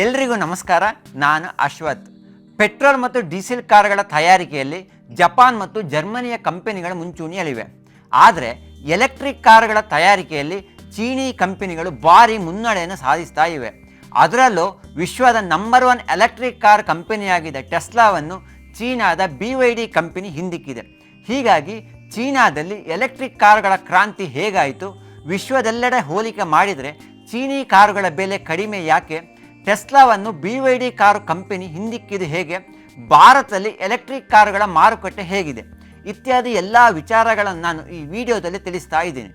ಎಲ್ರಿಗೂ ನಮಸ್ಕಾರ. ನಾನು ಅಶ್ವಥ್. ಪೆಟ್ರೋಲ್ ಮತ್ತು ಡೀಸೆಲ್ ಕಾರುಗಳ ತಯಾರಿಕೆಯಲ್ಲಿ ಜಪಾನ್ ಮತ್ತು ಜರ್ಮನಿಯ ಕಂಪನಿಗಳು ಮುಂಚೂಣಿಯಲ್ಲಿವೆ. ಆದರೆ ಎಲೆಕ್ಟ್ರಿಕ್ ಕಾರುಗಳ ತಯಾರಿಕೆಯಲ್ಲಿ ಚೀನೀ ಕಂಪನಿಗಳು ಭಾರಿ ಮುನ್ನಡೆಯನ್ನು ಸಾಧಿಸ್ತಾ ಇವೆ. ಅದರಲ್ಲೂ ವಿಶ್ವದ ನಂಬರ್ 1 ಎಲೆಕ್ಟ್ರಿಕ್ ಕಾರ್ ಕಂಪನಿಯಾಗಿದ್ದ ಟೆಸ್ಲಾವನ್ನು ಚೀನಾದ BYD ಕಂಪನಿ ಹಿಂದಿಕ್ಕಿದೆ. ಹೀಗಾಗಿ ಚೀನಾದಲ್ಲಿ ಎಲೆಕ್ಟ್ರಿಕ್ ಕಾರುಗಳ ಕ್ರಾಂತಿ ಹೇಗಾಯಿತು, ವಿಶ್ವದೆಲ್ಲೆಡೆ ಹೋಲಿಕೆ ಮಾಡಿದರೆ ಚೀನೀ ಕಾರುಗಳ ಬೆಲೆ ಕಡಿಮೆ ಯಾಕೆ, ಟೆಸ್ಲಾವನ್ನು BYD ಕಾರು ಕಂಪನಿ ಹಿಂದಿಕ್ಕಿದು ಹೇಗೆ, ಭಾರತದಲ್ಲಿ ಎಲೆಕ್ಟ್ರಿಕ್ ಕಾರುಗಳ ಮಾರುಕಟ್ಟೆ ಹೇಗಿದೆ ಇತ್ಯಾದಿ ಎಲ್ಲ ವಿಚಾರಗಳನ್ನು ನಾನು ಈ ವಿಡಿಯೋದಲ್ಲಿ ತಿಳಿಸ್ತಾ ಇದ್ದೀನಿ.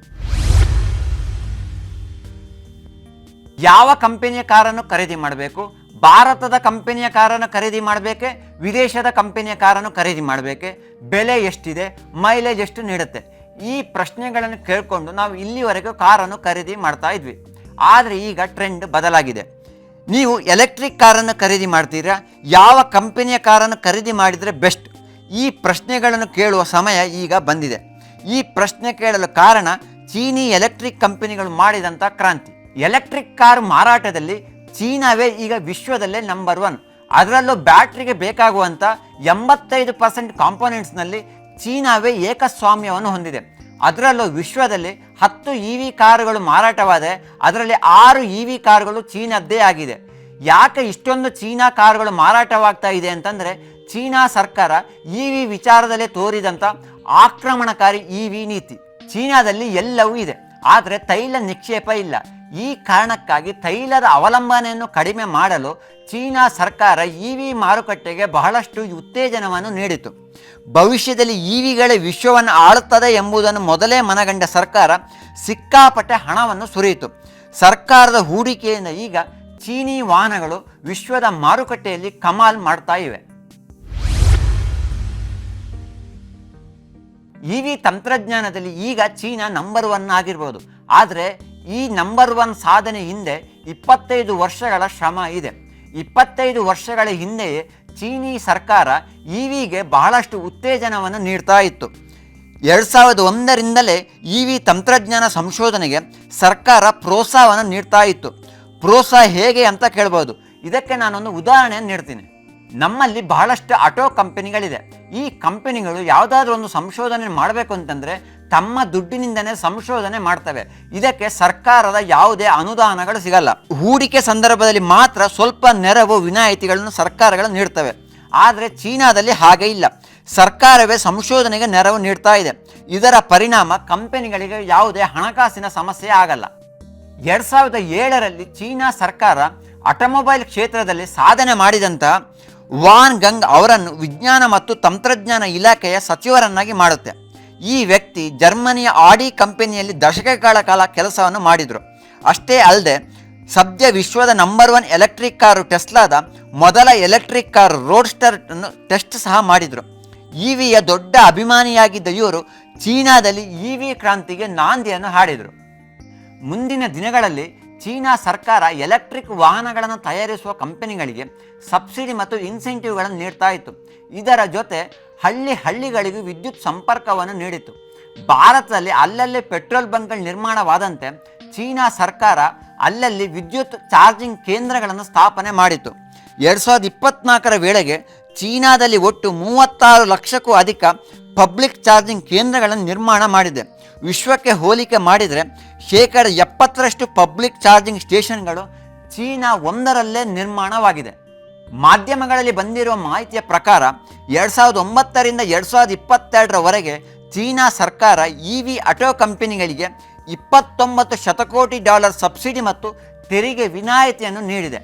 ಯಾವ ಕಂಪನಿಯ ಕಾರನ್ನು ಖರೀದಿ ಮಾಡಬೇಕು, ಭಾರತದ ಕಂಪನಿಯ ಕಾರನ್ನು ಖರೀದಿ ಮಾಡಬೇಕೆ, ವಿದೇಶದ ಕಂಪನಿಯ ಕಾರನ್ನು ಖರೀದಿ ಮಾಡಬೇಕೆ, ಬೆಲೆ ಎಷ್ಟಿದೆ, ಮೈಲೇಜ್ ಎಷ್ಟು ನೀಡುತ್ತೆ, ಈ ಪ್ರಶ್ನೆಗಳನ್ನು ಕೇಳಿಕೊಂಡು ನಾವು ಇಲ್ಲಿವರೆಗೂ ಕಾರನ್ನು ಖರೀದಿ ಮಾಡ್ತಾ ಇದ್ವಿ. ಆದರೆ ಈಗ ಟ್ರೆಂಡ್ ಬದಲಾಗಿದೆ. ನೀವು ಎಲೆಕ್ಟ್ರಿಕ್ ಕಾರನ್ನು ಖರೀದಿ ಮಾಡ್ತೀರಾ, ಯಾವ ಕಂಪನಿಯ ಕಾರನ್ನು ಖರೀದಿ ಮಾಡಿದರೆ ಬೆಸ್ಟ್, ಈ ಪ್ರಶ್ನೆಗಳನ್ನು ಕೇಳುವ ಸಮಯ ಈಗ ಬಂದಿದೆ. ಈ ಪ್ರಶ್ನೆ ಕೇಳಲು ಕಾರಣ ಚೀನೀ ಎಲೆಕ್ಟ್ರಿಕ್ ಕಂಪನಿಗಳು ಮಾಡಿದಂಥ ಕ್ರಾಂತಿ. ಎಲೆಕ್ಟ್ರಿಕ್ ಕಾರ್ ಮಾರಾಟದಲ್ಲಿ ಚೀನಾವೇ ಈಗ ವಿಶ್ವದಲ್ಲೇ ನಂಬರ್ 1. ಅದರಲ್ಲೂ ಬ್ಯಾಟ್ರಿಗೆ ಬೇಕಾಗುವಂಥ 85% ಕಾಂಪೋನೆಂಟ್ಸ್ನಲ್ಲಿ ಚೀನಾವೇ ಏಕಸ್ವಾಮ್ಯವನ್ನು ಹೊಂದಿದೆ. ಅದರಲ್ಲೂ ವಿಶ್ವದಲ್ಲಿ 10 EV ಕಾರುಗಳು ಮಾರಾಟವಾದರೆ ಅದರಲ್ಲಿ 6 EV ಕಾರುಗಳು ಚೀನಾದ್ದೇ ಆಗಿದೆ. ಯಾಕೆ ಇಷ್ಟೊಂದು ಚೀನಾ ಕಾರುಗಳು ಮಾರಾಟವಾಗ್ತಾ ಇದೆ ಅಂತಂದರೆ, ಚೀನಾ ಸರ್ಕಾರ EV ವಿಚಾರದಲ್ಲೇ ತೋರಿದಂಥ ಆಕ್ರಮಣಕಾರಿ EV ನೀತಿ. ಚೀನಾದಲ್ಲಿ ಎಲ್ಲವೂ ಇದೆ, ಆದರೆ ತೈಲ ನಿಕ್ಷೇಪ ಇಲ್ಲ. ಈ ಕಾರಣಕ್ಕಾಗಿ ತೈಲದ ಅವಲಂಬನೆಯನ್ನು ಕಡಿಮೆ ಮಾಡಲು ಚೀನಾ ಸರ್ಕಾರ EV ಮಾರುಕಟ್ಟೆಗೆ ಬಹಳಷ್ಟು ಉತ್ತೇಜನವನ್ನು ನೀಡಿತು. ಭವಿಷ್ಯದಲ್ಲಿ EVಗಳೇ ವಿಶ್ವವನ್ನು ಆಳುತ್ತದೆ ಎಂಬುದನ್ನು ಮೊದಲೇ ಮನಗಂಡ ಸರ್ಕಾರ ಸಿಕ್ಕಾಪಟ್ಟೆ ಹಣವನ್ನು ಸುರಿಯಿತು. ಸರ್ಕಾರದ ಹೂಡಿಕೆಯಿಂದ ಈಗ ಚೀನೀ ವಾಹನಗಳು ವಿಶ್ವದ ಮಾರುಕಟ್ಟೆಯಲ್ಲಿ ಕಮಾಲ್ ಮಾಡ್ತಾ ಇವೆ. EV ತಂತ್ರಜ್ಞಾನದಲ್ಲಿ ಈಗ ಚೀನಾ ನಂಬರ್ 1 ಆಗಿರ್ಬೋದು. ಆದರೆ ಈ ನಂಬರ್ 1 ಸಾಧನೆ ಹಿಂದೆ 25 ವರ್ಷಗಳ ಶ್ರಮ ಇದೆ. 25 ವರ್ಷಗಳ ಹಿಂದೆಯೇ ಚೀನೀ ಸರ್ಕಾರ EVಗೆ ಬಹಳಷ್ಟು ಉತ್ತೇಜನವನ್ನು ನೀಡ್ತಾ ಇತ್ತು. 2001ರಿಂದಲೇ EV ತಂತ್ರಜ್ಞಾನ ಸಂಶೋಧನೆಗೆ ಸರ್ಕಾರ ಪ್ರೋತ್ಸಾಹವನ್ನು ನೀಡ್ತಾ ಇತ್ತು. ಪ್ರೋತ್ಸಾಹ ಹೇಗೆ ಅಂತ ಕೇಳ್ಬೋದು. ಇದಕ್ಕೆ ನಾನೊಂದು ಉದಾಹರಣೆಯನ್ನು ನೀಡ್ತೀನಿ. ನಮ್ಮಲ್ಲಿ ಬಹಳಷ್ಟು ಆಟೋ ಕಂಪನಿಗಳಿದೆ. ಈ ಕಂಪನಿಗಳು ಯಾವುದಾದ್ರೂ ಒಂದು ಸಂಶೋಧನೆ ಮಾಡಬೇಕು ಅಂತಂದರೆ ತಮ್ಮ ದುಡ್ಡಿನಿಂದನೇ ಸಂಶೋಧನೆ ಮಾಡ್ತವೆ. ಇದಕ್ಕೆ ಸರ್ಕಾರದ ಯಾವುದೇ ಅನುದಾನಗಳು ಸಿಗಲ್ಲ. ಹೂಡಿಕೆ ಸಂದರ್ಭದಲ್ಲಿ ಮಾತ್ರ ಸ್ವಲ್ಪ ನೆರವು ವಿನಾಯಿತಿಗಳನ್ನು ಸರ್ಕಾರಗಳು ನೀಡ್ತವೆ. ಆದರೆ ಚೀನಾದಲ್ಲಿ ಹಾಗೆ ಇಲ್ಲ. ಸರ್ಕಾರವೇ ಸಂಶೋಧನೆಗೆ ನೆರವು ನೀಡ್ತಾ ಇದೆ. ಇದರ ಪರಿಣಾಮ ಕಂಪನಿಗಳಿಗೆ ಯಾವುದೇ ಹಣಕಾಸಿನ ಸಮಸ್ಯೆ ಆಗಲ್ಲ. 2007ರಲ್ಲಿ ಚೀನಾ ಸರ್ಕಾರ ಆಟೋಮೊಬೈಲ್ ಕ್ಷೇತ್ರದಲ್ಲಿ ಸಾಧನೆ ಮಾಡಿದಂಥ ವಾನ್ ಗಂಗ್ ಅವರನ್ನು ವಿಜ್ಞಾನ ಮತ್ತು ತಂತ್ರಜ್ಞಾನ ಇಲಾಖೆಯ ಸಚಿವರನ್ನಾಗಿ ಮಾಡುತ್ತೆ. ಈ ವ್ಯಕ್ತಿ ಜರ್ಮನಿಯ ಆಡಿ ಕಂಪನಿಯಲ್ಲಿ ದಶಕಗಳ ಕಾಲ ಕೆಲಸವನ್ನು ಮಾಡಿದರು. ಅಷ್ಟೇ ಅಲ್ಲದೆ ಸದ್ಯ ವಿಶ್ವದ ನಂಬರ್ 1 ಎಲೆಕ್ಟ್ರಿಕ್ ಕಾರು ಟೆಸ್ಲಾದ ಮೊದಲ ಎಲೆಕ್ಟ್ರಿಕ್ ಕಾರ್ ರೋಡ್ಸ್ಟರ್ ಅನ್ನು ಟೆಸ್ಟ್ ಸಹ ಮಾಡಿದರು. EVಯ ದೊಡ್ಡ ಅಭಿಮಾನಿಯಾಗಿದ್ದ ಇವರು ಚೀನಾದಲ್ಲಿ EV ಕ್ರಾಂತಿಗೆ ನಾಂದಿಯನ್ನು ಹಾಡಿದರು. ಮುಂದಿನ ದಿನಗಳಲ್ಲಿ ಚೀನಾ ಸರ್ಕಾರ ಎಲೆಕ್ಟ್ರಿಕ್ ವಾಹನಗಳನ್ನು ತಯಾರಿಸುವ ಕಂಪನಿಗಳಿಗೆ ಸಬ್ಸಿಡಿ ಮತ್ತು ಇನ್ಸೆಂಟಿವ್ಗಳನ್ನು ನೀಡ್ತಾ ಇತ್ತು. ಇದರ ಜೊತೆ ಹಳ್ಳಿಗಳಿಗೂ ವಿದ್ಯುತ್ ಸಂಪರ್ಕವನ್ನು ನೀಡಿತು. ಭಾರತದಲ್ಲಿ ಅಲ್ಲಲ್ಲಿ ಪೆಟ್ರೋಲ್ ಬಂಕ್ಗಳ ನಿರ್ಮಾಣವಾದಂತೆ ಚೀನಾ ಸರ್ಕಾರ ಅಲ್ಲಲ್ಲಿ ವಿದ್ಯುತ್ ಚಾರ್ಜಿಂಗ್ ಕೇಂದ್ರಗಳನ್ನು ಸ್ಥಾಪನೆ ಮಾಡಿತು. 2024ರ ವೇಳೆಗೆ ಚೀನಾದಲ್ಲಿ ಒಟ್ಟು 36 ಲಕ್ಷಕ್ಕೂ ಅಧಿಕ ಪಬ್ಲಿಕ್ ಚಾರ್ಜಿಂಗ್ ಕೇಂದ್ರಗಳನ್ನು ನಿರ್ಮಾಣ ಮಾಡಿದೆ. ವಿಶ್ವಕ್ಕೆ ಹೋಲಿಕೆ ಮಾಡಿದರೆ 70% ಪಬ್ಲಿಕ್ ಚಾರ್ಜಿಂಗ್ ಸ್ಟೇಷನ್ಗಳು ಚೀನಾ ಒಂದರಲ್ಲೇ ನಿರ್ಮಾಣವಾಗಿದೆ. ಮಾಧ್ಯಮಗಳಲ್ಲಿ ಬಂದಿರುವ ಮಾಹಿತಿಯ ಪ್ರಕಾರ 2009ರಿಂದ 2022ರವರೆಗೆ ಚೀನಾ ಸರ್ಕಾರ EV ಆಟೋ ಕಂಪನಿಗಳಿಗೆ $29 ಶತಕೋಟಿ ಸಬ್ಸಿಡಿ ಮತ್ತು ತೆರಿಗೆ ವಿನಾಯಿತಿಯನ್ನು ನೀಡಿದೆ.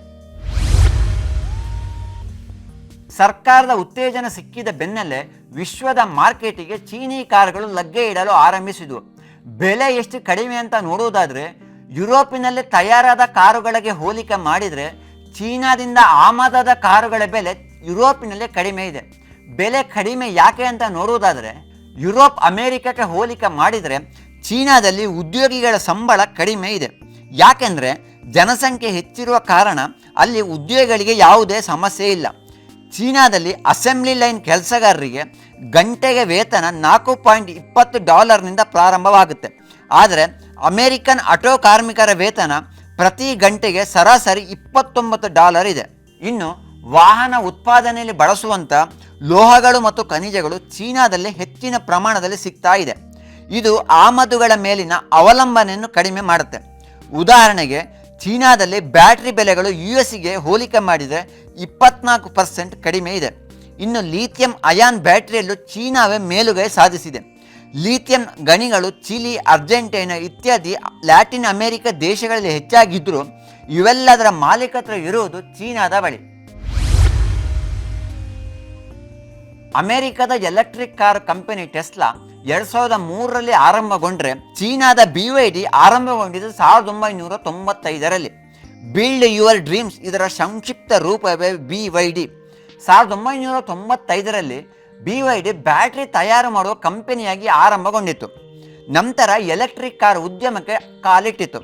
ಸರ್ಕಾರದ ಉತ್ತೇಜನ ಸಿಕ್ಕಿದ ಬೆನ್ನಲ್ಲೇ ವಿಶ್ವದ ಮಾರ್ಕೆಟಿಗೆ ಚೀನೀ ಕಾರುಗಳು ಲಗ್ಗೆ ಇಡಲು ಆರಂಭಿಸಿದವು. ಬೆಲೆ ಎಷ್ಟು ಕಡಿಮೆ ಅಂತ ನೋಡುವುದಾದರೆ ಯುರೋಪಿನಲ್ಲಿ ತಯಾರಾದ ಕಾರುಗಳಿಗೆ ಹೋಲಿಕೆ ಮಾಡಿದರೆ ಚೀನಾದಿಂದ ಆಮದಾದ ಕಾರುಗಳ ಬೆಲೆ ಯುರೋಪಿನಲ್ಲೇ ಕಡಿಮೆ ಇದೆ. ಬೆಲೆ ಕಡಿಮೆ ಯಾಕೆ ಅಂತ ನೋಡುವುದಾದರೆ ಯುರೋಪ್ ಅಮೇರಿಕಕ್ಕೆ ಹೋಲಿಕೆ ಮಾಡಿದರೆ ಚೀನಾದಲ್ಲಿ ಉದ್ಯೋಗಿಗಳ ಸಂಬಳ ಕಡಿಮೆ ಇದೆ. ಯಾಕೆಂದರೆ ಜನಸಂಖ್ಯೆ ಹೆಚ್ಚಿರುವ ಕಾರಣ ಅಲ್ಲಿ ಉದ್ಯೋಗಿಗಳಿಗೆ ಯಾವುದೇ ಸಮಸ್ಯೆ ಇಲ್ಲ. ಚೀನಾದಲ್ಲಿ ಅಸೆಂಬ್ಲಿ ಲೈನ್ ಕೆಲಸಗಾರರಿಗೆ ಗಂಟೆಗೆ ವೇತನ $4.20 ಪ್ರಾರಂಭವಾಗುತ್ತೆ. ಆದರೆ ಅಮೇರಿಕನ್ ಆಟೋ ಕಾರ್ಮಿಕರ ವೇತನ ಪ್ರತಿ ಗಂಟೆಗೆ ಸರಾಸರಿ $29 ಇದೆ. ಇನ್ನು ವಾಹನ ಉತ್ಪಾದನೆಯಲ್ಲಿ ಬಳಸುವಂಥ ಲೋಹಗಳು ಮತ್ತು ಖನಿಜಗಳು ಚೀನಾದಲ್ಲಿ ಹೆಚ್ಚಿನ ಪ್ರಮಾಣದಲ್ಲಿ ಸಿಗ್ತಾ ಇದೆ. ಇದು ಆಮದುಗಳ ಮೇಲಿನ ಅವಲಂಬನೆಯನ್ನು ಕಡಿಮೆ ಮಾಡುತ್ತೆ. ಉದಾಹರಣೆಗೆ ಚೀನಾದಲ್ಲಿ ಬ್ಯಾಟ್ರಿ ಬೆಲೆಗಳು US ಗೆ ಹೋಲಿಕೆ ಮಾಡಿದರೆ 24% ಕಡಿಮೆ ಇದೆ. ಇನ್ನು ಲಿಥಿಯಂ ಅಯಾನ್ ಬ್ಯಾಟರಿಯಲ್ಲೂ ಚೀನಾವೇ ಮೇಲುಗೈ ಸಾಧಿಸಿದೆ. ಲಿಥಿಯಂ ಗಣಿಗಳು ಚಿಲಿ, ಅರ್ಜೆಂಟೈನಾ ಇತ್ಯಾದಿ ಲ್ಯಾಟಿನ್ ಅಮೆರಿಕ ದೇಶಗಳಲ್ಲಿ ಹೆಚ್ಚಾಗಿದ್ದರೂ ಇವೆಲ್ಲದರ ಮಾಲೀಕತ್ವ ಇರುವುದು ಚೀನಾದ ಬಳಿ. ಅಮೆರಿಕದ ಎಲೆಕ್ಟ್ರಿಕ್ ಕಾರ್ ಕಂಪನಿ ಟೆಸ್ಲಾ 2003ರಲ್ಲಿ ಆರಂಭಗೊಂಡ್ರೆ ಚೀನಾದ BYD ಆರಂಭಗೊಂಡಿದ್ದು 1995ರಲ್ಲಿ. ಬಿಲ್ಡ್ ಯುವರ್ ಡ್ರೀಮ್ಸ್ ಇದರ ಸಂಕ್ಷಿಪ್ತ ರೂಪವೇ BYD. 1995ರಲ್ಲಿ BYD ಬ್ಯಾಟ್ರಿ ತಯಾರು ಮಾಡುವ ಕಂಪನಿಯಾಗಿ ಆರಂಭಗೊಂಡಿತು. ನಂತರ ಎಲೆಕ್ಟ್ರಿಕ್ ಕಾರ್ ಉದ್ಯಮಕ್ಕೆ ಕಾಲಿಟ್ಟಿತು.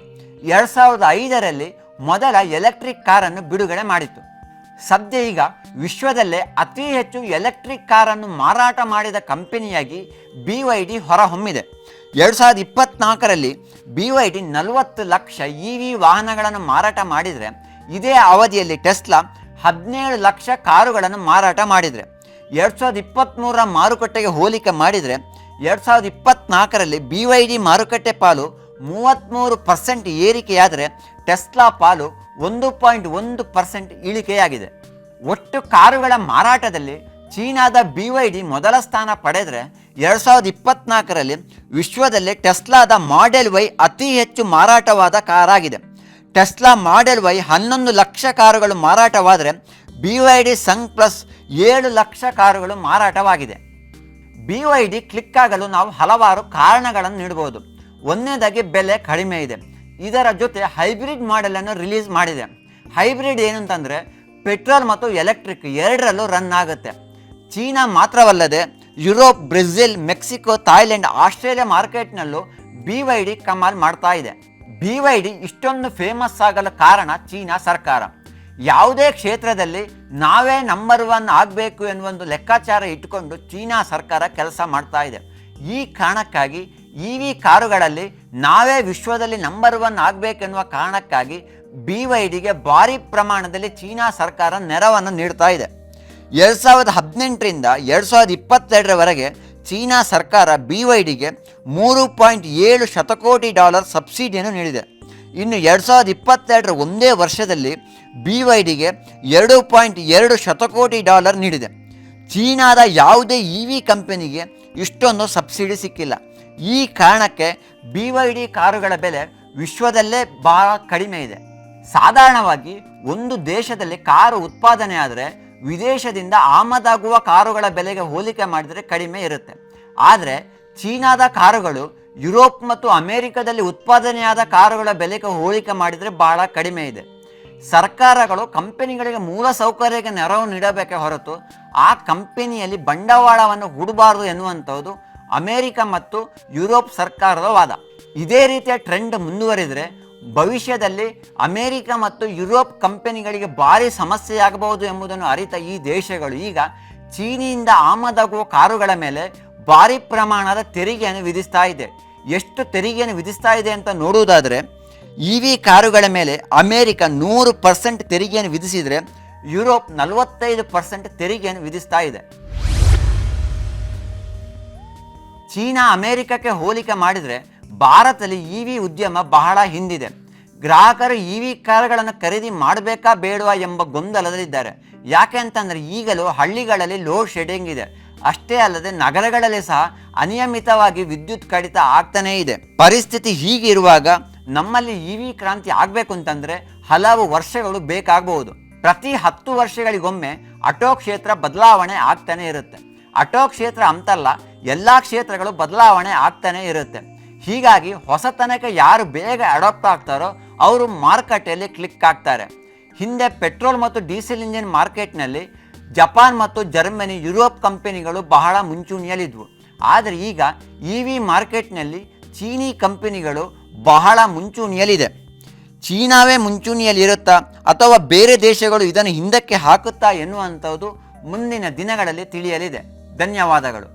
2005ರಲ್ಲಿ ಮೊದಲ ಎಲೆಕ್ಟ್ರಿಕ್ ಕಾರನ್ನು ಬಿಡುಗಡೆ ಮಾಡಿತು. ಸದ್ಯ ಈಗ ವಿಶ್ವದಲ್ಲೇ ಅತಿ ಹೆಚ್ಚು ಎಲೆಕ್ಟ್ರಿಕ್ ಕಾರನ್ನು ಮಾರಾಟ ಮಾಡಿದ ಕಂಪನಿಯಾಗಿ BYD ಹೊರಹೊಮ್ಮಿದೆ. 2024ರಲ್ಲಿ BYD 40 ಲಕ್ಷ EV ವಾಹನಗಳನ್ನು ಮಾರಾಟ ಮಾಡಿದರೆ, ಇದೇ ಅವಧಿಯಲ್ಲಿ ಟೆಸ್ಲಾ 17 ಲಕ್ಷ ಕಾರುಗಳನ್ನು ಮಾರಾಟ ಮಾಡಿದರೆ, 2023ರ ಮಾರುಕಟ್ಟೆಗೆ ಹೋಲಿಕೆ ಮಾಡಿದರೆ 2024ರಲ್ಲಿ BYD ಮಾರುಕಟ್ಟೆ ಪಾಲು 33% ಏರಿಕೆಯಾದರೆ ಟೆಸ್ಲಾ ಪಾಲು 1.1% ಇಳಿಕೆಯಾಗಿದೆ. ಒಟ್ಟು ಕಾರುಗಳ ಮಾರಾಟದಲ್ಲಿ ಚೀನಾದ BYD ಮೊದಲ ಸ್ಥಾನ ಪಡೆದರೆ 2024ರಲ್ಲಿ ವಿಶ್ವದಲ್ಲಿ ಟೆಸ್ಲಾದ ಮಾಡೆಲ್ ವೈ ಅತಿ ಹೆಚ್ಚು ಮಾರಾಟವಾದ ಕಾರಾಗಿದೆ. ಟೆಸ್ಲಾ ಮಾಡೆಲ್ ವೈ 11 ಲಕ್ಷ ಕಾರುಗಳು ಮಾರಾಟವಾದರೆ BYD ಸಂಗ್ ಪ್ಲಸ್ 7 ಲಕ್ಷ ಕಾರುಗಳು ಮಾರಾಟವಾಗಿದೆ. BYD ಕ್ಲಿಕ್ ಆಗಲು ನಾವು ಹಲವಾರು ಕಾರಣಗಳನ್ನು ನೀಡಬಹುದು. ಒಂದನೇದಾಗಿ ಬೆಲೆ ಕಡಿಮೆ ಇದೆ. ಇದರ ಜೊತೆ ಹೈಬ್ರಿಡ್ ಮಾಡೆಲನ್ನು ರಿಲೀಸ್ ಮಾಡಿದೆ. ಹೈಬ್ರಿಡ್ ಏನಂತಂದರೆ ಪೆಟ್ರೋಲ್ ಮತ್ತು ಎಲೆಕ್ಟ್ರಿಕ್ ಎರಡರಲ್ಲೂ ರನ್ ಆಗುತ್ತೆ. ಚೀನಾ ಮಾತ್ರವಲ್ಲದೆ Europe, Brazil, Mexico, Thailand, Australia ಮಾರ್ಕೆಟ್ನಲ್ಲೂ BYD ಕಮಾಲ್ ಮಾಡ್ತಾ ಇದೆ. BYD ಇಷ್ಟೊಂದು ಫೇಮಸ್ ಆಗಲು ಕಾರಣ ಚೀನಾ ಸರ್ಕಾರ. ಯಾವುದೇ ಕ್ಷೇತ್ರದಲ್ಲಿ ನಾವೇ ನಂಬರ್ 1 ಆಗಬೇಕು ಎನ್ನುವೊಂದು ಲೆಕ್ಕಾಚಾರ ಇಟ್ಟುಕೊಂಡು ಚೀನಾ ಸರ್ಕಾರ ಕೆಲಸ ಮಾಡ್ತಾ ಇದೆ. ಈ ಕಾರಣಕ್ಕಾಗಿ EV ಕಾರುಗಳಲ್ಲಿ ನಾವೇ ವಿಶ್ವದಲ್ಲಿ ನಂಬರ್ 1 ಆಗಬೇಕೆನ್ನುವ ಕಾರಣಕ್ಕಾಗಿ BYDಗೆ ಭಾರಿ ಪ್ರಮಾಣದಲ್ಲಿ ಚೀನಾ ಸರ್ಕಾರ ನೆರವನ್ನು ನೀಡ್ತಾ ಇದೆ. 2018ರಿಂದ 2022ರವರೆಗೆ ಚೀನಾ ಸರ್ಕಾರ BYDಗೆ $3.7 ಶತಕೋಟಿ ಸಬ್ಸಿಡಿಯನ್ನು ನೀಡಿದೆ. ಇನ್ನು 2022ರ ಒಂದೇ ವರ್ಷದಲ್ಲಿ BYDಗೆ $2.2 ಶತಕೋಟಿ ನೀಡಿದೆ. ಚೀನಾದ ಯಾವುದೇ EV ಕಂಪನಿಗೆ ಇಷ್ಟೊಂದು ಸಬ್ಸಿಡಿ ಸಿಕ್ಕಿಲ್ಲ. ಈ ಕಾರಣಕ್ಕೆ BYD ಕಾರುಗಳ ಬೆಲೆ ವಿಶ್ವದಲ್ಲೇ ಬಹಳ ಕಡಿಮೆ ಇದೆ. ಸಾಧಾರಣವಾಗಿ ಒಂದು ದೇಶದಲ್ಲಿ ಕಾರು ಉತ್ಪಾದನೆ ಆದರೆ ವಿದೇಶದಿಂದ ಆಮದಾಗುವ ಕಾರುಗಳ ಬೆಲೆಗೆ ಹೋಲಿಕೆ ಮಾಡಿದರೆ ಕಡಿಮೆ ಇರುತ್ತೆ. ಆದರೆ ಚೀನಾದ ಕಾರುಗಳು ಯುರೋಪ್ ಮತ್ತು ಅಮೆರಿಕದಲ್ಲಿ ಉತ್ಪಾದನೆಯಾದ ಕಾರುಗಳ ಬೆಲೆಗೆ ಹೋಲಿಕೆ ಮಾಡಿದರೆ ಬಹಳ ಕಡಿಮೆ ಇದೆ. ಸರ್ಕಾರಗಳು ಕಂಪನಿಗಳಿಗೆ ಮೂಲ ಸೌಕರ್ಯಕ್ಕೆ ನೆರವು ನೀಡಬೇಕೇ ಹೊರತು ಆ ಕಂಪನಿಯಲ್ಲಿ ಬಂಡವಾಳವನ್ನು ಹೂಡಬಾರದು ಎನ್ನುವಂಥದ್ದು ಅಮೆರಿಕ ಮತ್ತು ಯುರೋಪ್ ಸರ್ಕಾರದ ವಾದ. ಇದೇ ರೀತಿಯ ಟ್ರೆಂಡ್ ಮುಂದುವರಿದರೆ ಭವಿಷ್ಯದಲ್ಲಿ ಅಮೆರಿಕ ಮತ್ತು ಯುರೋಪ್ ಕಂಪನಿಗಳಿಗೆ ಭಾರಿ ಸಮಸ್ಯೆಯಾಗಬಹುದು ಎಂಬುದನ್ನು ಅರಿತ ಈ ದೇಶಗಳು ಈಗ ಚೀನಿಯಿಂದ ಆಮದಾಗುವ ಕಾರುಗಳ ಮೇಲೆ ಭಾರಿ ಪ್ರಮಾಣದ ತೆರಿಗೆಯನ್ನು ವಿಧಿಸ್ತಾ ಇದೆ. ಎಷ್ಟು ತೆರಿಗೆಯನ್ನು ವಿಧಿಸ್ತಾ ಇದೆ ಅಂತ ನೋಡುವುದಾದರೆ, EV ಕಾರುಗಳ ಮೇಲೆ ಅಮೆರಿಕ 100% ತೆರಿಗೆಯನ್ನು ವಿಧಿಸಿದರೆ ಯುರೋಪ್ 45% ತೆರಿಗೆಯನ್ನು ವಿಧಿಸ್ತಾ ಇದೆ. ಚೀನಾ ಅಮೆರಿಕಕ್ಕೆ ಹೋಲಿಕೆ ಮಾಡಿದರೆ ಭಾರತದಲ್ಲಿ EV ಉದ್ಯಮ ಬಹಳ ಹಿಂದಿದೆ. ಗ್ರಾಹಕರು EV ಕಾರುಗಳನ್ನು ಖರೀದಿ ಮಾಡಬೇಕಾ ಬೇಡವಾ ಎಂಬ ಗೊಂದಲದಲ್ಲಿದ್ದಾರೆ. ಯಾಕೆ ಅಂತಂದರೆ ಈಗಲೂ ಹಳ್ಳಿಗಳಲ್ಲಿ ಲೋಡ್ ಶೆಡ್ಡಿಂಗ್ ಇದೆ. ಅಷ್ಟೇ ಅಲ್ಲದೆ ನಗರಗಳಲ್ಲಿ ಸಹ ಅನಿಯಮಿತವಾಗಿ ವಿದ್ಯುತ್ ಕಡಿತ ಆಗ್ತಾನೇ ಇದೆ. ಪರಿಸ್ಥಿತಿ ಹೀಗಿರುವಾಗ ನಮ್ಮಲ್ಲಿ EV ಕ್ರಾಂತಿ ಆಗಬೇಕು ಅಂತಂದರೆ ಹಲವು ವರ್ಷಗಳು ಬೇಕಾಗಬಹುದು. ಪ್ರತಿ 10 ವರ್ಷಗಳಿಗೊಮ್ಮೆ ಆಟೋ ಕ್ಷೇತ್ರ ಬದಲಾವಣೆ ಆಗ್ತಾನೆ ಇರುತ್ತೆ. ಆಟೋ ಕ್ಷೇತ್ರ ಅಂತಲ್ಲ, ಎಲ್ಲ ಕ್ಷೇತ್ರಗಳು ಬದಲಾವಣೆ ಆಗ್ತಾನೆ ಇರುತ್ತೆ. ಹೀಗಾಗಿ ಹೊಸತನಕ್ಕೆ ಯಾರು ಬೇಗ ಅಡಾಪ್ಟ್ ಆಗ್ತಾರೋ ಅವರು ಮಾರುಕಟ್ಟೆಯಲ್ಲಿ ಕ್ಲಿಕ್ ಆಗ್ತಾರೆ. ಹಿಂದೆ ಪೆಟ್ರೋಲ್ ಮತ್ತು ಡೀಸೆಲ್ ಇಂಜಿನ್ ಮಾರ್ಕೆಟ್ನಲ್ಲಿ ಜಪಾನ್ ಮತ್ತು ಜರ್ಮನಿ, ಯುರೋಪ್ ಕಂಪನಿಗಳು ಬಹಳ ಮುಂಚೂಣಿಯಲ್ಲಿದ್ವು. ಆದರೆ ಈಗ EV ಮಾರ್ಕೆಟ್ನಲ್ಲಿ ಚೀನಿ ಕಂಪನಿಗಳು ಬಹಳ ಮುಂಚೂಣಿಯಲ್ಲಿದೆ. ಚೀನಾವೇ ಮುಂಚೂಣಿಯಲ್ಲಿರುತ್ತಾ ಅಥವಾ ಬೇರೆ ದೇಶಗಳು ಇದನ್ನು ಹಿಂದಕ್ಕೆ ಹಾಕುತ್ತಾ ಎನ್ನುವಂಥದ್ದು ಮುಂದಿನ ದಿನಗಳಲ್ಲಿ ತಿಳಿಯಲಿದೆ. ಧನ್ಯವಾದಗಳು.